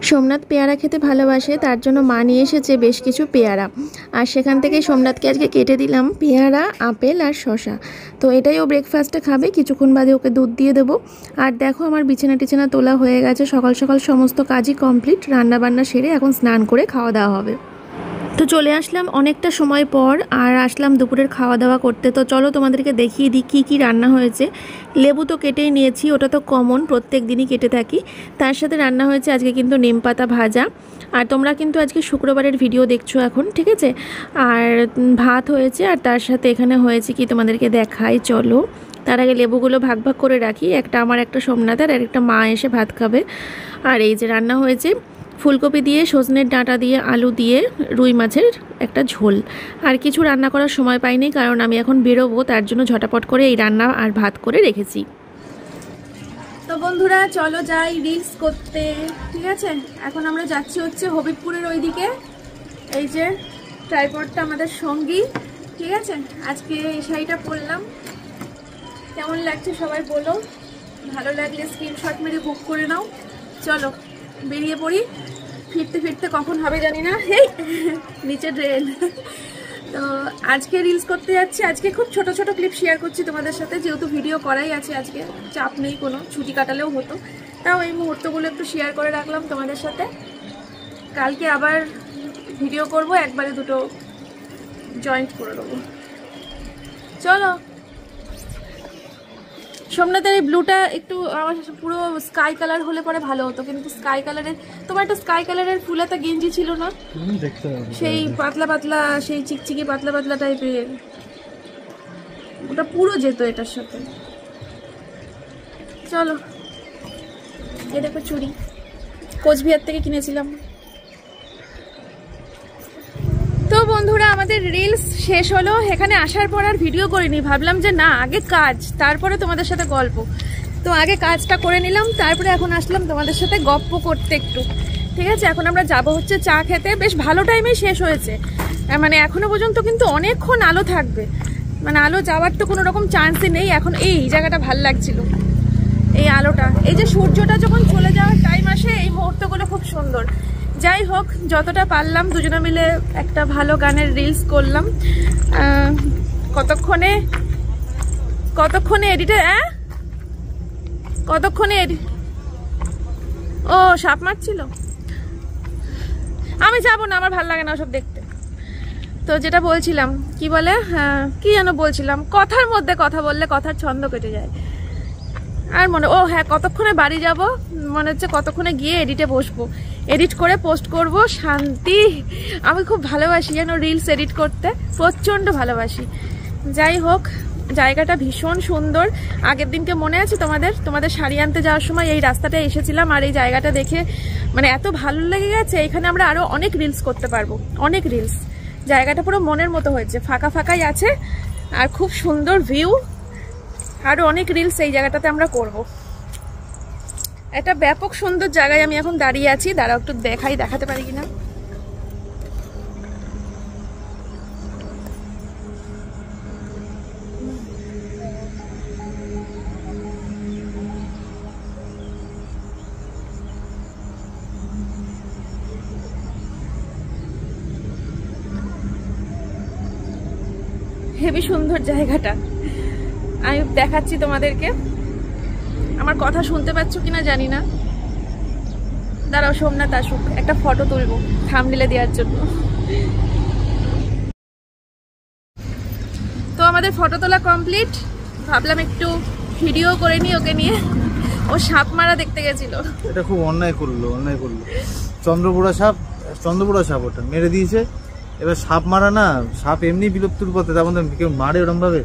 সোমনাথ পেয়ারা খেতে ভালোবাসে, তার জন্য মা নিয়ে এসেছে বেশ কিছু পেয়ারা। আর সেখান থেকে সোমনাথকে আজকে কেটে দিলাম পেয়ারা, আপেল আর শসা। তো এটাই ও ব্রেকফাস্টে খাবে, কিছুক্ষণ বাদে ওকে দুধ দিয়ে দেবো। আর দেখো আমার বিছানা টিছানা তোলা হয়ে গেছে, সকাল সকাল সমস্ত কাজই কমপ্লিট। রান্নাবান্না সেরে এখন স্নান করে খাওয়া দাওয়া হবে। তো চলে আসলাম অনেকটা সময় পর, আর আসলাম দুপুরের খাওয়া দাওয়া করতে। তো চলো তোমাদেরকে দেখিয়ে দিই কী কী রান্না হয়েছে। লেবু তো কেটেই নিয়েছি, ওটা তো কমন, প্রত্যেক দিনই কেটে থাকি। তার সাথে রান্না হয়েছে আজকে কিন্তু নিম পাতা ভাজা। আর তোমরা কিন্তু আজকে শুক্রবারের ভিডিও দেখছো এখন, ঠিক আছে। আর ভাত হয়েছে, আর তার সাথে এখানে হয়েছে কি তোমাদেরকে দেখাই, চলো। তার আগে লেবুগুলো ভাগ ভাগ করে রাখি, একটা আমার, একটা সোমনাথের, আর একটা মা এসে ভাত খাবে। আর এই যে রান্না হয়েছে ফুলকপি দিয়ে, সজনের ডাঁটা দিয়ে, আলু দিয়ে, রুই মাছের একটা ঝোল। আর কিছু রান্না করার সময় পাইনি, কারণ আমি এখন বেরোবো, তার জন্য ঝটাপট করে এই রান্না আর ভাত করে রেখেছি। তো বন্ধুরা চলো যাই রিলস করতে, ঠিক আছে। এখন আমরা যাচ্ছি হচ্ছে হবিবপুরের ওইদিকে। এই যে ট্রাইপডটা আমাদের সঙ্গী, ঠিক আছে। আজকে এই শাড়িটা পরলাম, কেমন লাগছে সবাই বলো। ভালো লাগলে স্ক্রিনশট মেরে বুক করে নাও। চলো বেরিয়ে পড়ি, ফিরতে ফিরতে কখন হবে জানি না। হেই নিচে ড্রেন। তো আজকে রিলস করতে যাচ্ছি, আজকে খুব ছোট ছোট ক্লিপ শেয়ার করছি তোমাদের সাথে, যেহেতু ভিডিও করাই আছে আজকে, চাপ নেই কোনো, ছুটি কাটালেও হতো, তাও এই মুহূর্তগুলো একটু শেয়ার করে রাখলাম তোমাদের সাথে। কালকে আবার ভিডিও করব, একবারে দুটো জয়েন্ট করে দেবো। চলো। সোমনাথের এই ব্লুটা একটু আমার পুরো স্কাই কালার হলে পরে ভালো হতো, কিন্তু স্কাই কালারের, তোমার একটা স্কাই কালারের ফুলাতা গেঞ্জি ছিল না, সেই পাতলা পাতলা, সেই চিকচিকি পাতলা পাতলা টাইপের, ওটা পুরো যেত এটার সাথে। চলো, এ দেখো চুড়ি, কোচবিহার থেকে কিনেছিলাম। তো বন্ধুরা আমাদের রিলস শেষ হলো। এখানে আসার পর আর ভিডিও করিনি, ভাবলাম যে না আগে কাজ, তারপরে তোমাদের সাথে গল্প। তো আগে কাজটা করে নিলাম, তারপরে এখন আসলাম তোমাদের সাথে গপ্প করতে একটু, ঠিক আছে। এখন আমরা যাব হচ্ছে চা খেতে। বেশ ভালো টাইমে শেষ হয়েছে, মানে এখনো পর্যন্ত কিন্তু অনেকক্ষণ আলো থাকবে, মানে আলো যাওয়ার তো কোনো রকম চান্সই নেই এখন। এই জায়গাটা ভাল লাগছিল, এই আলোটা, এই যে সূর্যটা যখন চলে যাওয়ার টাইম আসে, এই মুহূর্তগুলো খুব সুন্দর। যাই হোক, যতটা পারলাম দুজনে মিলে একটা ভালো গানের রিলস করলাম। কতক্ষণে এডিটে ও সাপ মারছিল। আমি যাবো না, আমার ভালো লাগে না ওসব দেখতে। তো যেটা বলছিলাম, কি বলে, কি যেন বলছিলাম, কথার মধ্যে কথা বললে কথার ছন্দ কেটে যায়। আর হ্যাঁ, কতক্ষণে বাড়ি যাব, মনে হচ্ছে কতক্ষণে গিয়ে এডিটে বসবো, এডিট করে পোস্ট করব, শান্তি। আমি খুব ভালোবাসি যেন রিলস এডিট করতে, প্রচণ্ড ভালোবাসি। যাই হোক, জায়গাটা ভীষণ সুন্দর। আগের দিনকে মনে আছে তোমাদের শাড়ি আনতে যাওয়ার সময় এই রাস্তাটা এসেছিলাম, আর এই জায়গাটা দেখে মানে এত ভালো লেগে গেছে। এখানে আমরা আরো অনেক রিলস করতে পারবো, অনেক রিলস। জায়গাটা পুরো মনের মতো হয়েছে, ফাঁকা ফাঁকাই আছে, আর খুব সুন্দর ভিউ। আরো অনেক রিলস এই জায়গাটাতে আমরা করব। একটা ব্যাপক সুন্দর জায়গায় আমি এখন দাঁড়িয়ে আছি, দাঁড়াও একটু দেখাতে পারি কিনা। হেবি সুন্দর জায়গাটা, আমি দেখাচ্ছি তোমাদেরকে। আমার কথা শুনতে পাচ্ছ কিনা জানি না, দাঁড়াও সোমনাথ আসুক, একটা ফটো তুলবো থাম্বনেলে দেওয়ার জন্য। তো আমাদের ফটো তোলা কমপ্লিট, ভাবলাম একটু ভিডিও করে নি ওকে নিয়ে। ও সাপ মারা দেখতে গেছিল, এটা খুব অন্যায় করলো। চন্দ্রপুরা সাপ ওটা মেরে দিয়েছে। এবার সাপ মারা না, সাপ এমনি বিলুপ্তির পথে, তার মধ্যে কেউ মারে ওরম ভাবে,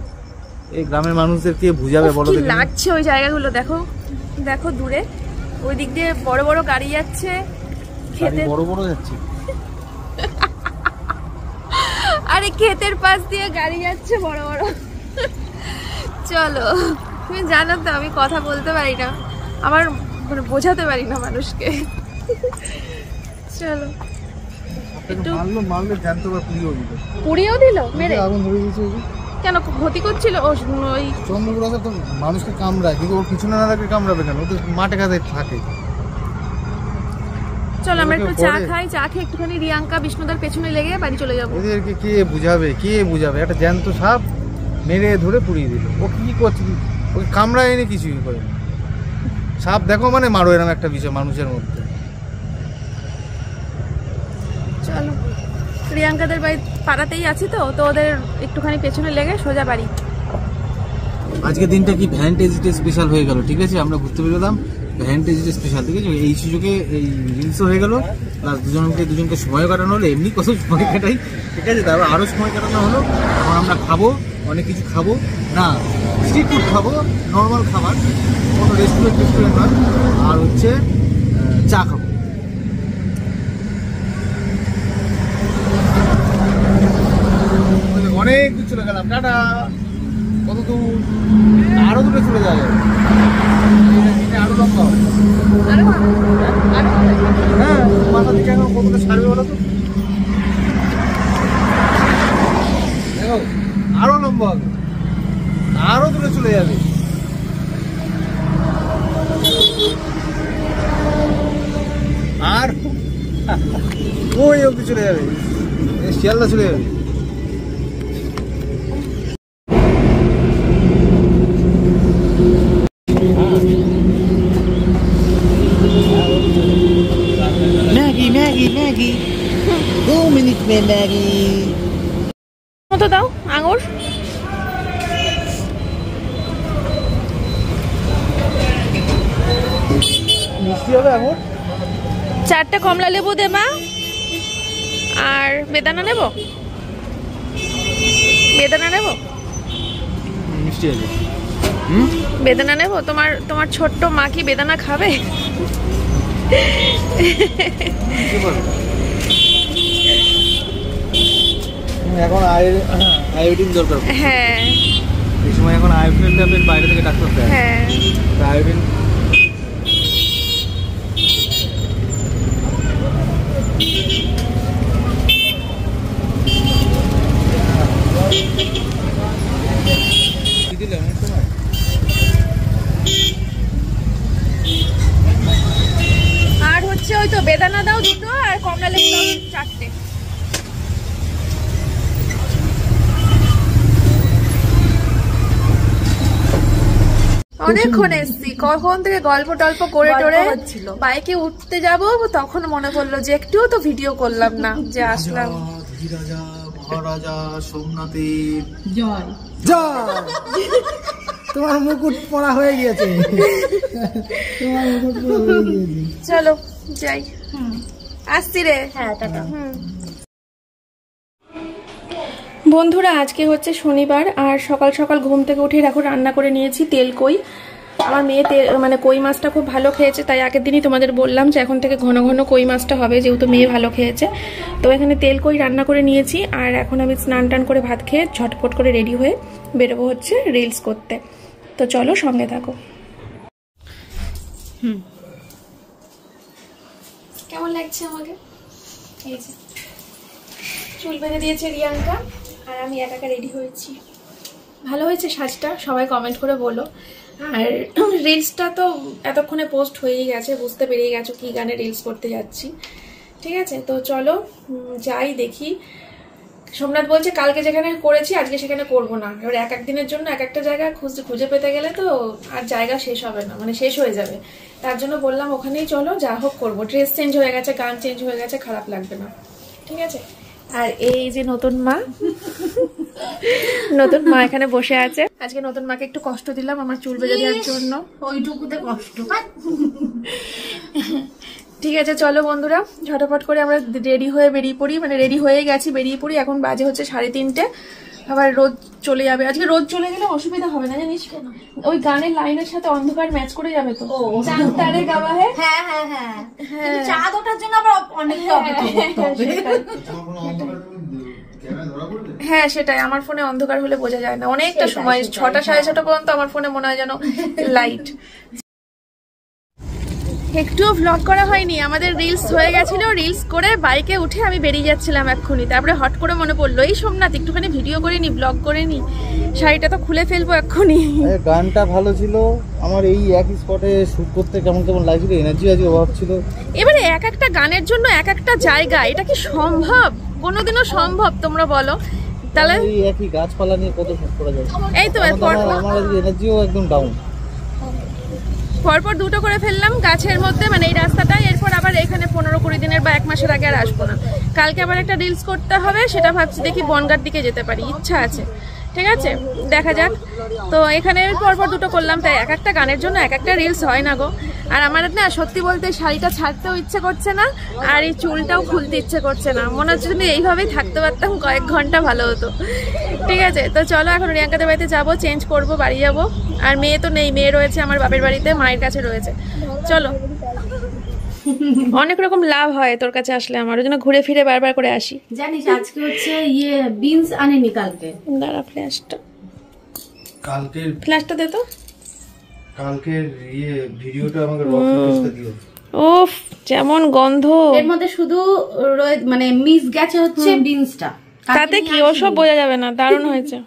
এই গ্রামের মানুষদের কে বুঝাবে বলো। কি লাগছে ওই জায়গাগুলো, দেখো দূরে ওই দিক দিয়ে বড় বড় গাড়ি যাচ্ছে, খেতে বড় যাচ্ছে। আরে ক্ষেতের পাশ দিয়ে গাড়ি যাচ্ছে বড় বড়। চলো, তুমি জানো তো আমি কথা বলতে পারি না, আমার মানে বোঝাতে পারি না মানুষকে। চলো একটু মারলে জানতে পার, পুড়িয়েও দিল, মেরে আগুন ধরে দিয়েছে। কেন ক্ষতি করছিল? ওই চন্দ্রপুরা তো মানুষকে কামড়ায়, কিন্তু ওর পিছনে না রাখলে কামড়াবে কেন? ও তো মাঠে ঘাটে থাকে। চল আমরা একটু চা খাই, চা খেয়ে একটুখানি রিয়াঙ্কা বিষ্ণুদার পেছনে লেগে বাড়ি চলে যাবো। ওদেরকে কে বুঝাবে একটা জ্যান্ত সাপ মেরে ধরে পুড়িয়ে দিল। ও কি করছে, ওকে কামড়ায় এনে কিছুই করে। সাপ দেখো মানে মারো, এরকম একটা বিষয় মানুষের মধ্যে। চলো রিয়াঙ্কাদের বাড়ি পাড়াতেই আছি তো ওদের একটুখানি পেছনে লেগে সোজা বাড়ি। আজকে দিনটা কি ভ্যালেন্টাইন্স স্পেশাল হয়ে গেল, ঠিক আছে? আমরা ঘুরতে বেরোলাম ভ্যালেন্টাইন্স স্পেশাল, ঠিক আছে? এই সুযোগে এই রিলসও হয়ে গেল, প্লাস দুজনকে সময় কাটানো হলো। এমনি কত সময় কাটাই, ঠিক আছে? তারপর আরও সময় কাটানো হলো। এখন আমরা খাবো, অনেক কিছু খাবো না, স্ট্রিট ফুড খাবো, নর্মাল খাবার, কোনো রেস্টুরেন্ট নয়। আর হচ্ছে চা খাবো। অনেক দূর চলে গেলাম, টাটা। কত দূর? আরো দূরে চলে যাবে, আরো লম্বা হবে। হ্যাঁ, মাথা থেকে এখন কতটা ছাড়বে বলো তো? দেখো আরো লম্বা হবে, আরো দূরে চলে যাবে। আর ওই অব্দি চলে যাবে, শিয়ালদা চলে যাবে। मैगी 2 मिनट में मैगी মতো দাও আঙুর। মিষ্টি হবে আঙুর। 4টা কমলা লেবু দে মা। আর বেদানা নেব, মিষ্টি আছে। বেদানা নেব। তোমার ছোট্ট মা কি বেদানা খাবে? এখন আয়োডিন দরকার। হ্যাঁ, এই সময় এখন আয়োডিন ট্যাবলেট বাইরে থেকে ডাক্তার দেয়। হ্যাঁ, আয়োডিন আর হচ্ছে ওই তো বেদানা দাও 2টো আর কমলা লেবু দাও 4টে। অনেকক্ষণ এসছি, কখন থেকে গল্প টল্প করে টোরে বাইকে উঠতে যাব, তখন মনে পড়লো যে একটুও তো ভিডিও করলাম না, যে আসলাম। রাজা মহারাজা সোমনাথের জয় জয়। তোমার মুকুট পরা হয়ে গিয়েছে, তোমার মুকুট পরা হয়ে গিয়েছে। চলো যাই, আসছি রে। হ্যাঁ টাটা। বন্ধুরা আজকে হচ্ছে শনিবার, আর সকাল সকাল ঘুম থেকে উঠে দেখো রান্না করে নিয়েছি তেল কই। আমার মেয়ে মানে কই মাছটা খুব ভালো খেয়েছে, তাই আগের দিনই তোমাদের বললাম যে এখন থেকে ঘন ঘন কই মাছটা হবে, যেহেতু মেয়ে ভালো খেয়েছে। তো এখানে তেল কই রান্না করে নিয়েছি, আর এখন আমি স্নান টান করে ভাত খেয়ে ঝটপট করে রেডি হয়ে বেরোবো হচ্ছে রিলস করতে। তো চলো সঙ্গে থাকো। কেমন লাগছে আমাকে? এই যে চুল বেঁধে দিয়েছে রিয়াঙ্কা, আর আমি একা একা রেডি হয়েছি। ভালো হয়েছে সাজটা, সবাই কমেন্ট করে বলো। আর রিলসটা তো এতক্ষণে পোস্ট হয়েই গেছে, বুঝতে পেরিয়ে গেছো কি গানে রিলস করতে যাচ্ছি, ঠিক আছে? তো চলো যাই দেখি। সোমনাথ বলছে কালকে যেখানে করেছি আজকে সেখানে করবো না। এবার এক দিনের জন্য এক একটা জায়গা খুঁজে পেতে গেলে তো আর জায়গা শেষ হবে না, মানে শেষ হয়ে যাবে। তার জন্য বললাম ওখানেই চলো, যা হোক করবো। ড্রেস চেঞ্জ হয়ে গেছে, গান চেঞ্জ হয়ে গেছে, খারাপ লাগবে না, ঠিক আছে? আর এই যে নতুন মা এখানে বসে আছে। আজকে নতুন মাকে একটু কষ্ট দিলাম আমার চুল বেঁধে দেওয়ার জন্য, ওইটুকুতে কষ্ট। ঠিক আছে চলো বন্ধুরা, ঝটপট করে আমরা রেডি হয়ে বেরিয়ে পড়ি। মানে রেডি হয়ে গেছি, বেরিয়ে পড়ি। এখন বাজে হচ্ছে 3:30। আবার রোদ চলে যাবে। আজকে রোদ চলে গেলে অসুবিধা হবে না, জানিস কেন? ওই গানের লাইনের সাথে অন্ধকার ম্যাচ করে যাবে তো। চাঁদতারে গাওয়া হে। হ্যাঁ হ্যাঁ হ্যাঁ, চাঁদ ওঠার জন্য আবার অনেকটা অপেক্ষা করতে হবে। হ্যাঁ সেটাই, আমার ফোনে অন্ধকার হলে বোঝা যায় না, অনেকটা সময় 6টা 6:30 পর্যন্ত আমার ফোনে মনে হয় যেন লাইট। একটুও ভ্লগ করা হয়নি, আমাদের রিলস হয়ে গেছিল। রিলস করে বাইকে উঠে আমি বেরিয়ে যাচ্ছিলাম এক্ষুনি, তারপরে হট করে মনে পড়লো এই সোমনাথ একটুখানি ভিডিও করে নি, ব্লগ করে নি। শাড়িটা তো খুলে ফেলবো এক্ষুনি। গানটা ভালো ছিল, আমার এই একই স্পটে শুট করতে কেমন কেমন লাগছিল, এনার্জি আজকে অভাব ছিল। এবারে এক একটা গানের জন্য এক একটা জায়গা, এটা কি সম্ভব? কোনোদিনও সম্ভব তোমরা বলো? তাহলে এই একই গাছপালা নিয়ে কত শুট করা যায়? এই তো আমার এনার্জিও একদম ডাউন। পরপর দুটো করে ফেললাম গাছের মধ্যে, মানে এই রাস্তাটাই। এরপর আবার এখানে 15-20 দিনের বা 1 মাসের আগে আর আসবো না। কালকে আবার একটা রিলস করতে হবে, সেটা ভাবছি দেখি বনগাঁর দিকে যেতে পারি, ইচ্ছা আছে। ঠিক আছে, দেখা যাক। তো এখানে পরপর দুটো করলাম, তাই এক একটা গানের জন্য এক একটা রিলস হয় না গো। আর আমার না সত্যি বলতে শাড়িটা ছাড়তেও ইচ্ছে করছে না, আর এই চুলটাও খুলতে ইচ্ছে করছে না। মনে হচ্ছে যদি এইভাবেই থাকতে পারতাম কয়েক ঘন্টা ভালো হতো। ঠিক আছে, তো চলো এখন রিয়াঙ্কাদের বাড়িতে যাবো, চেঞ্জ করব, বাড়ি যাবো। আর মেয়ে তো নেই, মেয়ে রয়েছে আমার বাপের বাড়িতে, মায়ের কাছে রয়েছে। চলো, অনেক রকম লাভ হয় তোর কাছে আসলে, আমার ওই জন্য ঘুরে ফিরে বারবার করে আসি। জানিস আজকে হচ্ছে বিনস আনেনি কালকে। দাঁড়া, ফ্ল্যাশটা, কালকের ফ্ল্যাশটা দে তো। কালকের ভিডিওটা আমাকে রকটা দিও। ওফ, যেমন গন্ধ। এর মধ্যে শুধু মানে মিস গেছে হচ্ছে বিনসটা, তাতে কি ওসব বোঝা যাবে না, দারুণ হয়েছে।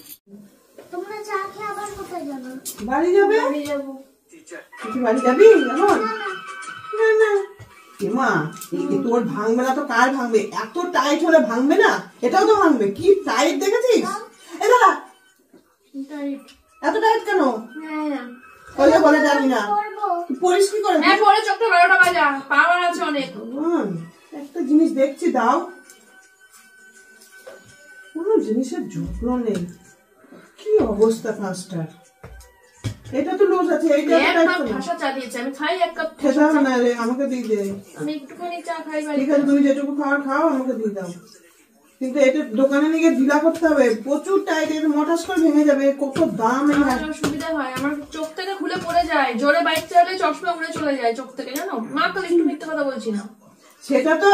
তোমরা চা খেয়ে আবার কোথায় যাবে? বাড়ি যাবে? তুই বাড়ি যাবি এখন? না না মা, তোর ভাঙবে না তো কার ভাঙবে? এত টাইট হলে ভাঙবে না? এটাও তো ভাঙবে। কি টাইট দেখেছিস? এত টাইট কেন? বলে জানি না, পরিস কি করে? চোখটা 12টা বাজা, পাওয়ার আছে অনেক। একটা জিনিস দেখছি, দাও। কোনো জিনিসের যত্ন নেই, কি অবস্থা ফাস্টার। এটা তো লুজ আছে, এইটা ভাষা চা দিয়েছে, আমি খাই এক কাপ। খেতে হবে না রে, আমাকে দিয়ে দে। আমি একটুখানি চা খাই। ঠিক আছে, তুমি যেটুকু খাওয়ার খাও, আমাকে দিয়ে দাও। কিন্তু এটা দোকানে নিয়ে ঢিলা করতে হবে, প্রচুর টাইট, এটা মটাস করে ভেঙে যাবে। কত দাম! সুবিধা হয়, আমার চোখ থেকে খুলে পড়ে যায়, জোরে বাইক চালালে চশমা উড়ে চলে যায় চোখ থেকে, জানো মা? কাল একটু মিথ্যে কথা বলছি না। সেটা তো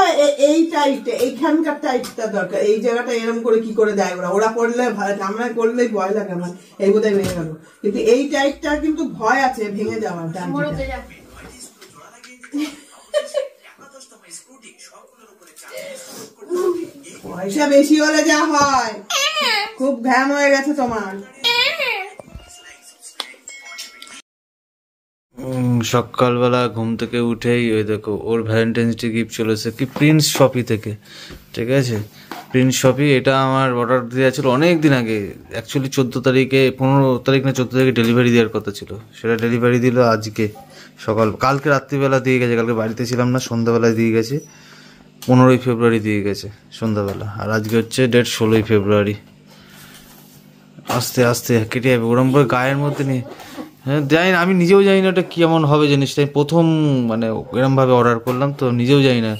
এই টাইট, এইখানকার টাইটটা দরকার। এই জায়গাটা এরকম করে কি করে দেয় ওরা পড়লে আমরা করলেই ভয় লাগে আমার, এই বোধহয় ভেঙে গেল। কিন্তু এই টাইটটা কিন্তু ভয় আছে ভেঙে যাওয়ার। পয়সা বেশি হলে যা হয়, খুব ঘ্যাম হয়ে গেছে তোমার। সকালবেলা ঘুম থেকে উঠেই ওই দেখো ওর ভ্যালেন্টাইন্স ডে গিফট চলেছে, কি প্রিন্স শপি থেকে। ঠিক আছে, প্রিন্স শপি, এটা আমার অর্ডার দেওয়া ছিল অনেক দিন আগে। অ্যাকচুয়ালি 14 তারিখে, 15 তারিখ না 14 তারিখে ডেলিভারি দেওয়ার কথা ছিল। সেটা ডেলিভারি দিল আজকে কালকে রাত্রিবেলা দিয়ে গেছে। কালকে বাড়িতে ছিলাম না, সন্ধ্যাবেলায় দিয়ে গেছে। 15ই ফেব্রুয়ারি দিয়ে গেছে সন্ধ্যাবেলা। আর আজকে হচ্ছে ডেট 16ই ফেব্রুয়ারি। আস্তে আস্তে কেটে যাবে, ওরম করে গায়ের মধ্যে নিয়ে। হ্যাঁ, জানি না, আমি নিজেও জানি না ওটা কেমন হবে জিনিসটা। আমি প্রথম মানে এরমভাবে অর্ডার করলাম, তো নিজেও জানি না।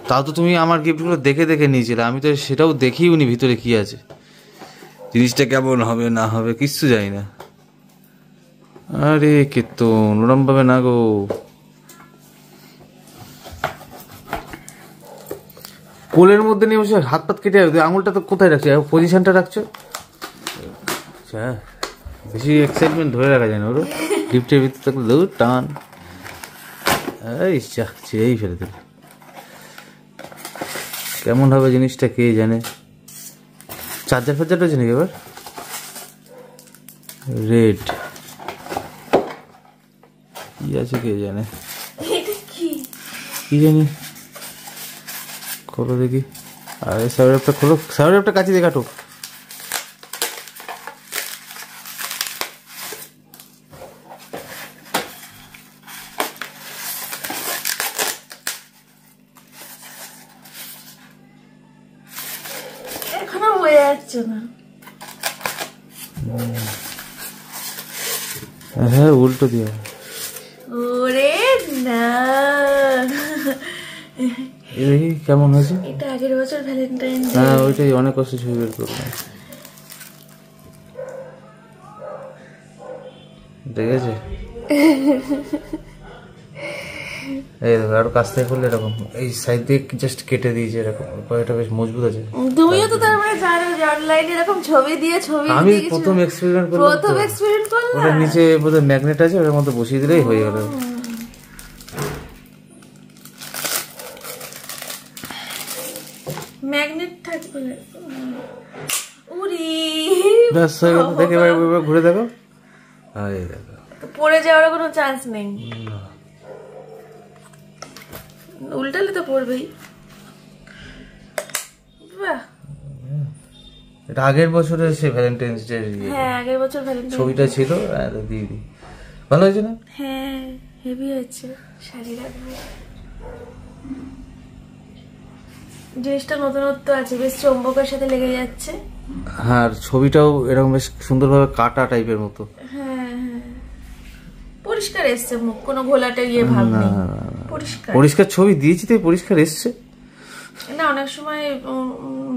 তাও তো তুমি আমার গিফটগুলো দেখে দেখে নিয়েছিলে, আমি তো সেটাও দেখিও নি ভিতরে কি আছে, জিনিসটা কেমন হবে না হবে কিচ্ছু জানি না। আরে কীর্তন, ওরম ভাবে না গো। কোলের মধ্যে নিয়ে বসে হাত পাত কেটে যাবে। আঙুলটা তো কোথায় রাখছো, পজিশনটা রাখছো? আচ্ছা, বেশি এক্সাইটমেন্ট ধরে রাখা যায় না ওর। গিফটের ভিতরে থাকলে দৌড় টান, এই ছিঁড়েই ফেলে দিল। কেমন হবে জিনিসটা কে জানে। চার্জার ফার্জার রয়েছে নাকি এবার? রেড কি আছে কে জানে, কি জানি। খোলো দেখি। আরে সাউরেপটা খোলো, সাউরেপটা কাছে দিয়ে কাটো। এখনো হয়ে যাচ্ছে না। হ্যাঁ, উল্টো দিয়ে। ওরে না, দেখি কেমন হয়েছে। এটা আগের বছর ভ্যালেন্টাইন ডে। হ্যাঁ, ওইটাই অনেক কষ্ট ছবি বের করলাম। দেখেছে? এই দেখো, আরো কাছ থেকে করলে এরকম, এই সাইড দিয়ে জাস্ট কেটে দিয়েছে এরকম। এটা বেশ মজবুত আছে। তুমিও তো তার মানে জানো যে অনলাইনে এরকম ছবি দিয়ে ছবি আমি প্রথম এক্সপেরিমেন্ট করলাম। প্রথম এক্সপেরিমেন্ট করলাম। ওটা নিচে বোধহয় ম্যাগনেট আছে, ওটার মধ্যে বসিয়ে দিলেই হয়ে গেল। ম্যাগনেট থাকবে। উরি ব্যাস হয়ে গেল। দেখে এবার ঘুরে দেখো, আর এই দেখো তো পড়ে যাওয়ার কোনো চান্স নেই, উল্টালে তো পড়বেই। বাহ, এটা আগের বছরে সে ভ্যালেন্টাইন্স ডে হ্যাঁ আগের বছর ভ্যালেন্টাইন ছবিটা ছিল, দিয়ে দিই। ভালো হয়েছে না? হ্যাঁ হেভি হয়েছে, শাড়ি রাখবো। জিনিসটা নতুনত্ব আছে, বেশ চম্বকের সাথে লেগে যাচ্ছে। হ্যাঁ, আর ছবিটাও এরকম বেশ সুন্দরভাবে কাটা টাইপের মতো। হ্যাঁ হ্যাঁ, পরিষ্কার এসছে মুখ, কোনো ঘোলাটে ইয়ে ভাব নেই, পরিষ্কার। পরিষ্কার ছবি দিয়েছি তাই পরিষ্কার এসছে। না অনেক সময়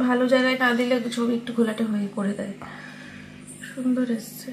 ভালো জায়গায় না দিলে ছবি একটু ঘোলাটে হয়ে করে দেয়, সুন্দর এসছে।